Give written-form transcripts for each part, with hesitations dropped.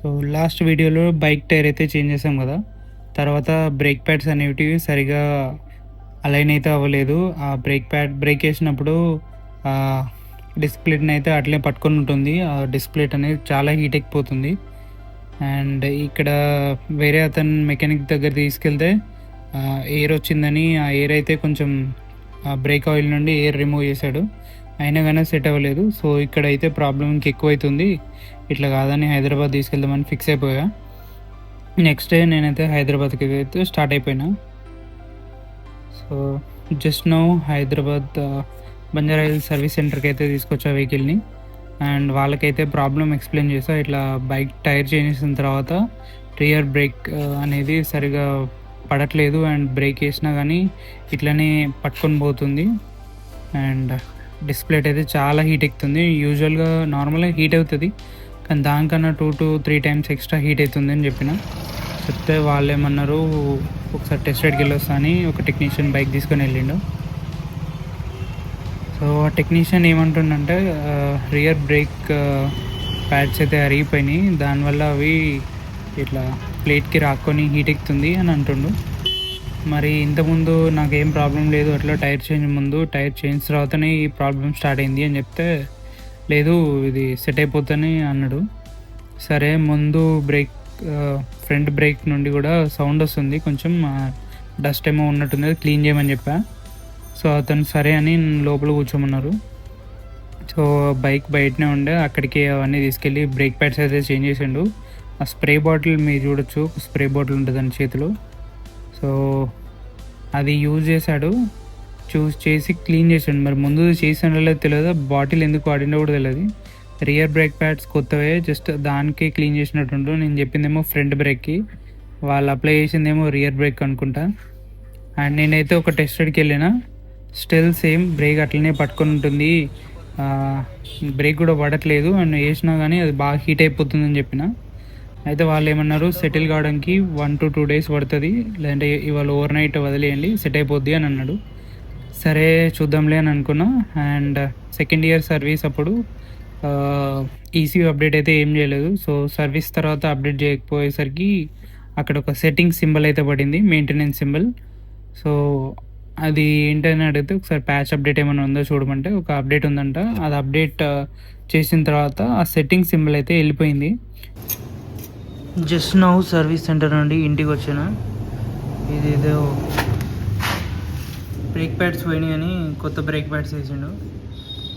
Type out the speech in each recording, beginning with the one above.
So last వీడియోలో bike tyre అయితే change చేసాం కదా. తర్వాత బ్రేక్ ప్యాడ్స్ అనేటివి సరిగా అలైన్ అయితే అవ్వలేదు. ఆ బ్రేక్ వేసినప్పుడు డిస్క్ ప్లేట్ని అయితే అట్లే పట్టుకొని ఉంటుంది. ఆ డిస్క్ ప్లేట్ అనేది చాలా హీట్ ఎక్కిపోతుంది. అండ్ ఇక్కడ వేరే అతను మెకానిక్ దగ్గర తీసుకెళ్తే ఎయిర్ వచ్చిందని ఆ ఎయిర్ అయితే కొంచెం బ్రేక్ ఆయిల్ నుండి ఎయిర్ రిమూవ్ చేశాడు. అయినా కానీ సెట్ అవ్వలేదు. సో ఇక్కడైతే ప్రాబ్లం ఇంకెక్కువైతుంది. ఇట్లా కాదని హైదరాబాద్ తీసుకెళ్దామని ఫిక్స్ అయిపోయా. నెక్స్ట్ డే నేనైతే హైదరాబాద్కి అయితే స్టార్ట్ అయిపోయినా. So just no Hyderabad Banjara Hills service సెంటర్కి అయితే తీసుకొచ్చా వెహికల్ని. అండ్ వాళ్ళకైతే ప్రాబ్లం ఎక్స్ప్లెయిన్ చేసా. ఇట్లా బైక్ టైర్ చేంజ్ చేసిన తర్వాత రియర్ బ్రేక్ అనేది సరిగా పడట్లేదు. అండ్ బ్రేక్ వేసినా కానీ ఇట్లనే పట్టుకొని పోతుంది. అండ్ డిస్ప్లేట్ అయితే చాలా హీట్ ఎక్కుతుంది. యూజువల్గా నార్మల్గా హీట్ అవుతుంది, కానీ దానికన్నా 2 to 3 times ఎక్స్ట్రా హీట్ అవుతుంది అని చెప్తే వాళ్ళు ఏమన్నారు, ఒకసారి టెస్ట్ రైడ్కి వెళ్ళొస్తా అని ఒక టెక్నీషియన్ బైక్ తీసుకొని వెళ్ళిండు. సో ఆ టెక్నీషియన్ ఏమంటుండంటే రియర్ బ్రేక్ ప్యాడ్స్ అయితే అరిగిపోయినాయి, దానివల్ల అవి ఇట్లా ప్లేట్కి రాక్కొని హీట్ ఎక్కుతుంది అని అంటుండు. మరి ఇంతకుముందు నాకేం ప్రాబ్లం లేదు, అట్లా టైర్ చేంజ్ తర్వాతనే ఈ ప్రాబ్లం స్టార్ట్ అయింది అని చెప్తే, లేదు ఇది సెట్ అయిపోతుందని అన్నాడు. సరే, ముందు బ్రేక్ ఫ్రంట్ బ్రేక్ నుండి కూడా సౌండ్ వస్తుంది, కొంచెం డస్ట్ ఏమో ఉన్నట్టుంది, అది క్లీన్ చేయమని చెప్పా. సో అతను సరే అని లోపల కూర్చోమన్నారు. సో బైక్ బయటనే ఉండే, అక్కడికి అవన్నీ తీసుకెళ్ళి బ్రేక్ ప్యాడ్స్ అయితే చేంజ్ చేసిండు. ఆ స్ప్రే బాటిల్ మీరు చూడొచ్చు, స్ప్రే బాటిల్ ఉంటుంది అని చేతిలో. సో అది యూజ్ చేశాడు, చేసి క్లీన్ చేసాడు. మరి ముందు చేసినట్లే తెలియదు, బాటిల్ ఎందుకు వాడిండో కూడా తెలియదు. రియర్ బ్రేక్ ప్యాడ్స్ కొత్తవే, జస్ట్ దానికి క్లీన్ చేసినట్టుండు. నేను చెప్పిందేమో ఫ్రంట్ బ్రేక్కి, వాళ్ళు అప్లై చేసిందేమో రియర్ బ్రేక్ అనుకుంటా. అండ్ నేనైతే ఒక టెస్ట్ రైడ్కి వెళ్ళిన, స్టిల్ సేమ్ బ్రేక్ అట్లనే పట్టుకొని ఉంటుంది, బ్రేక్ కూడా పడట్లేదు. అండ్ వేసినా కానీ అది బాగా హీట్ అయిపోతుందని చెప్పిన. అయితే వాళ్ళు ఏమన్నారు, సెటిల్ కావడానికి 1 to 2 days పడుతుంది, లేదంటే ఇవాళ ఓవర్ నైట్ వదిలేయండి సెట్ అయిపోద్ది అని అన్నాడు. సరే చూద్దాంలే అని అనుకున్నా. అండ్ సెకండ్ ఇయర్ సర్వీస్ అప్పుడు ఈసీయూ అప్డేట్ అయితే ఏం చేయలేదు. సో సర్వీస్ తర్వాత అప్డేట్ చేయకపోయేసరికి అక్కడ ఒక సెట్టింగ్ సింబల్ అయితే పడింది, మెయింటెనెన్స్ సింబల్. సో అది ఏంటని అడిగితే, ఒకసారి ప్యాచ్ అప్డేట్ ఏమైనా ఉందో చూడమంటే ఒక అప్డేట్ ఉందంట. అది అప్డేట్ చేసిన తర్వాత ఆ సెట్టింగ్ సింబల్ అయితే వెళ్ళిపోయింది. జస్ట్ నౌ సర్వీస్ సెంటర్ నుండి ఇంటికి వచ్చిన, ఇదేదో బ్రేక్ ప్యాడ్స్ పోయినాయి అని కొత్త బ్రేక్ ప్యాడ్స్ వేసిండు.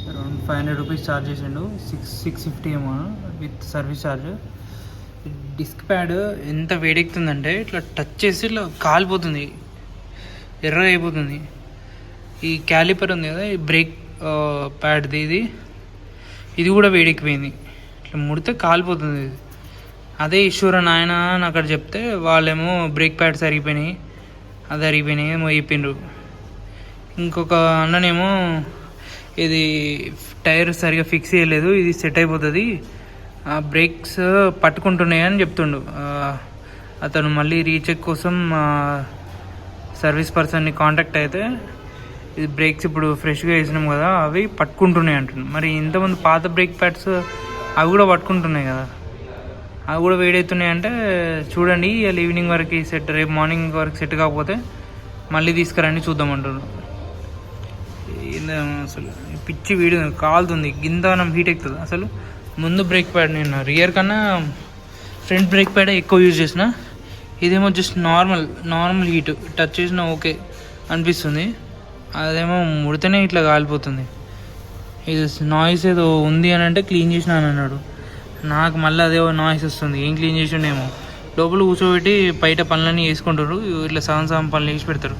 అరౌండ్ 500 రూపీస్ ఛార్జ్ చేసిండు, 650 ఏమో with service charge. Disc pad ఎంత వేడెక్కుతుందంటే ఇట్లా టచ్ చేసి ఇట్లా కాలిపోతుంది, ఎర్ర అయిపోతుంది. ఈ క్యాలిపర్ ఉంది కదా, ఈ బ్రేక్ ప్యాడ్ది, ఇది కూడా వేడెక్కిపోయింది, ఇట్లా ముడితే కాలిపోతుంది. అదే ఇష్యూరా నాయన అని అక్కడ చెప్తే, వాళ్ళేమో బ్రేక్ ప్యాడ్స్ అరిగిపోయినాయి, అది అరిగిపోయినాయి ఏమో చెప్పిండ్రు. ఇంకొక అన్ననేమో ఇది టైర్ సరిగా ఫిక్స్ చేయలేదు, ఇది సెట్ అయిపోతుంది, బ్రేక్స్ పట్టుకుంటున్నాయి అని చెప్తుండు. అతను మళ్ళీ రీచెక్ కోసం సర్వీస్ పర్సన్ని కాంటాక్ట్ అయితే, ఇది బ్రేక్స్ ఇప్పుడు ఫ్రెష్గా వేసినాం కదా, అవి పట్టుకుంటున్నాయి అంటుండు. మరి ఇంతకుముందు పాత బ్రేక్ ప్యాడ్స్ అవి కూడా పట్టుకుంటున్నాయి కదా, అవి కూడా వేడవుతున్నాయి అంటే చూడండి, ఇవాళ ఈవినింగ్ వరకు సెట్, రేపు మార్నింగ్ వరకు సెట్ కాకపోతే మళ్ళీ తీసుకురండి చూద్దామంటారు. అసలు పిచ్చి వీడి కాలుతుంది, గింతనం హీట్ ఎక్కుతుంది. అసలు ముందు బ్రేక్ ప్యాడ్ నేను రియర్ కన్నా ఫ్రంట్ బ్రేక్ ప్యాడ్ ఎక్కువ యూజ్ చేసిన, ఇదేమో జస్ట్ నార్మల్ హీట్ టచ్ చేసినా ఓకే అనిపిస్తుంది, అదేమో ముడితేనే ఇట్లా కాలిపోతుంది. ఇది నాయిస్ ఏదో ఉంది అని అంటే క్లీన్ చేసిన అని అన్నాడు. నాకు మళ్ళీ అదే నాయిస్ వస్తుంది, ఏం క్లీన్ చేసిండేమో. లోపల కూర్చోబెట్టి బయట పనులన్నీ వేసుకుంటారు, ఇట్లా సగం పనులు వేసి పెడతారు.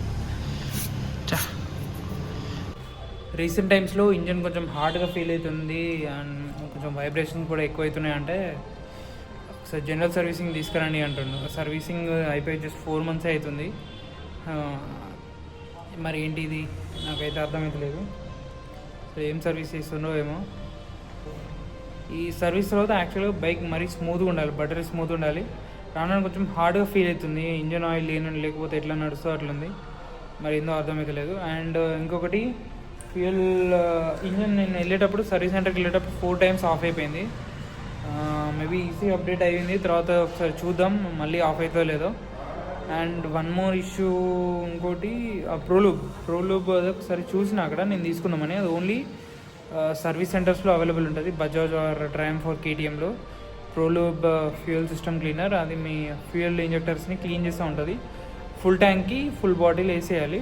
రీసెంట్ టైమ్స్లో ఇంజన్ కొంచెం హార్డ్గా ఫీల్ అవుతుంది, అండ్ కొంచెం వైబ్రేషన్ కూడా ఎక్కువ అవుతున్నాయి. అంటే ఒకసారి జనరల్ సర్వీసింగ్ తీసుకురండి అంటుండు. సర్వీసింగ్ అయిపోయి జస్ట్ 4 months అవుతుంది. మరి ఏంటి ఇది నాకైతే అర్థమవుతలేదు. సో ఏం సర్వీస్ చేస్తుండో ఏమో. ఈ సర్వీస్ తర్వాత యాక్చువల్గా బైక్ మరీ స్మూత్గా ఉండాలి, బటరీ స్మూత్ ఉండాలి. రాను కొంచెం హార్డ్గా ఫీల్ అవుతుంది, ఇంజన్ ఆయిల్ లేకపోతే ఎట్లా నడుస్తూ అట్లుంది, మరి ఏందో అర్థమవుతలేదు. అండ్ ఇంకొకటి, ఫ్యూయల్ ఇంజన్ నేను వెళ్ళేటప్పుడు సర్వీస్ సెంటర్కి వెళ్ళేటప్పుడు 4 times ఆఫ్ అయిపోయింది. మేబీ ఈసీ అప్డేట్ అయ్యింది, తర్వాత ఒకసారి చూద్దాం మళ్ళీ ఆఫ్ అవుతుందో లేదో. అండ్ వన్ మోర్ ఇష్యూ ఇంకోటి ప్రోలూబ్ అది ఒకసారి చూసిన అక్కడ నేను తీసుకుందామని. అది ఓన్లీ సర్వీస్ సెంటర్స్లో అవైలబుల్ ఉంటుంది, బజాజ్ ఆర్ ట్రయంఫ్ ఫర్ కేటీఎంలో. ప్రోలూబ్ ఫ్యూయల్ సిస్టమ్ క్లీనర్, అది మీ ఫ్యూయల్ ఇంజెక్టర్స్ని క్లీన్ చేస్తూ ఉంటుంది. ఫుల్ ట్యాంక్కి ఫుల్ బాటిల్ వేసేయాలి.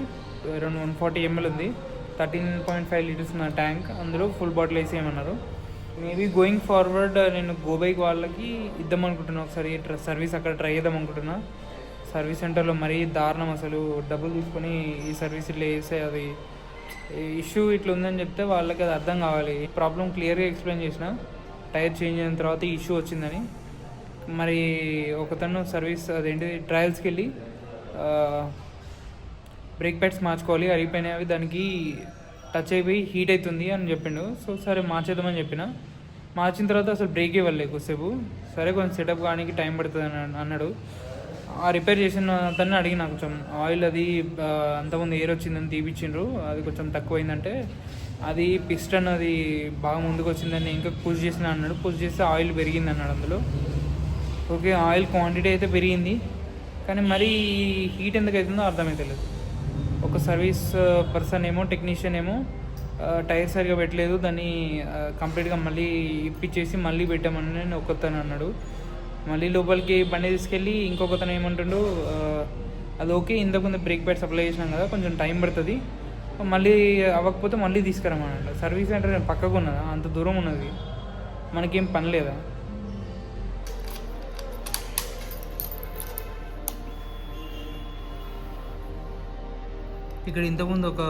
అరౌండ్ 140 ml ఉంది, 13.5 లీటర్స్ ఉన్న ట్యాంక్, అందులో ఫుల్ బాటిల్ వేసేయమన్నారు. మేబీ గోయింగ్ ఫార్వర్డ్ నేను గోబైక్ వాళ్ళకి ఇద్దాం అనుకుంటున్నా, ఒకసారి సర్వీస్ అక్కడ ట్రై చేద్దాం అనుకుంటున్నా. సర్వీస్ సెంటర్లో మరీ దారుణం, అసలు డబ్బులు తీసుకొని ఈ సర్వీస్ ఇట్లా వేసే, అది ఇష్యూ ఇట్లా ఉందని చెప్తే వాళ్ళకి అది అర్థం కావాలి. ప్రాబ్లం క్లియర్గా ఎక్స్ప్లెయిన్ చేసిన, టైర్ చేంజ్ అయిన తర్వాత ఈ ఇష్యూ వచ్చిందని. మరి ఒకతను సర్వీస్ అదేంటి ట్రయల్స్కి వెళ్ళి బ్రేక్ ప్యాడ్స్ మార్చుకోవాలి, అరిగిపోయినాయి అవి, దానికి టచ్ అయిపోయి హీట్ అవుతుంది అని చెప్పిండు. సో సరే మార్చేద్దామని చెప్పిన. మార్చిన తర్వాత అసలు బ్రేక్ ఇవ్వలేదు కొద్దిసేపు. సరే కొంచెం సెటప్ కానీ టైం పడుతుంది అన్నాడు. ఆ రిపేర్ చేసిన అతన్ని అడిగిన, కొంచెం ఆయిల్ అది అంతకుముందు ఎయిర్ వచ్చిందని తీపిచ్చిండ్రు, అది కొంచెం తక్కువైందంటే అది పిస్టన్ అది బాగా ముందుకు వచ్చిందని ఇంకా పుష్ చేసిన అన్నాడు. పుష్ చేస్తే ఆయిల్ పెరిగింది అన్నాడు అందులో. ఓకే, ఆయిల్ క్వాంటిటీ అయితే పెరిగింది, కానీ మరీ హీట్ ఎందుకు అవుతుందో అర్థమైతలేదు. ఒక సర్వీస్ పర్సన్ ఏమో, టెక్నీషియన్ ఏమో టైర్ సరిగా పెట్టలేదు, దాన్ని కంప్లీట్గా మళ్ళీ ఇప్పించేసి మళ్ళీ పెట్టామని నేను ఒకతను అన్నాడు. మళ్ళీ లోపలికి బండి తీసుకెళ్ళి ఇంకొకతను ఏమంటుండు, అది ఓకే ఇంతకుముందు బ్రేక్ ప్యాడ్ సప్లై చేసినాం కదా, కొంచెం టైం పడుతుంది, మళ్ళీ అవ్వకపోతే మళ్ళీ తీసుకురమ్మన్నాడు. సర్వీస్ సెంటర్ పక్కకు ఉన్నదా, అంత దూరం ఉన్నది, మనకేం పని లేదా? ఇక్కడ ఇంతకుముందు ఒక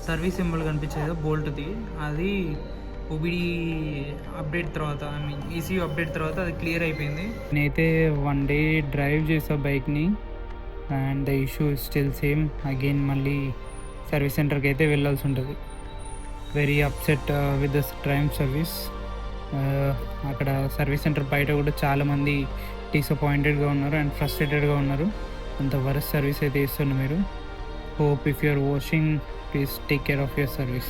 సర్వీస్ సింబల్ కనిపించేది బోల్ట్ది, అది ఓబిడి అప్డేట్ తర్వాత, ఐ మీన్ ఈసీయూ అప్డేట్ తర్వాత అది క్లియర్ అయిపోయింది. నేనైతే 1 డే డ్రైవ్ చేసా బైక్ని, and the issue still same. Again మళ్ళీ సర్వీస్ సెంటర్కి అయితే వెళ్ళాల్సి ఉంటుంది. Very upset with the Triumph service. అక్కడ సర్వీస్ సెంటర్ బయట కూడా చాలామంది డిసప్పాయింటెడ్గా ఉన్నారు అండ్ ఫ్రస్ట్రేటెడ్గా ఉన్నారు. అంత వరస్ట్ సర్వీస్ అయితే ఇస్తున్నారు మీరు. Hope if you're watching, please take care of your service.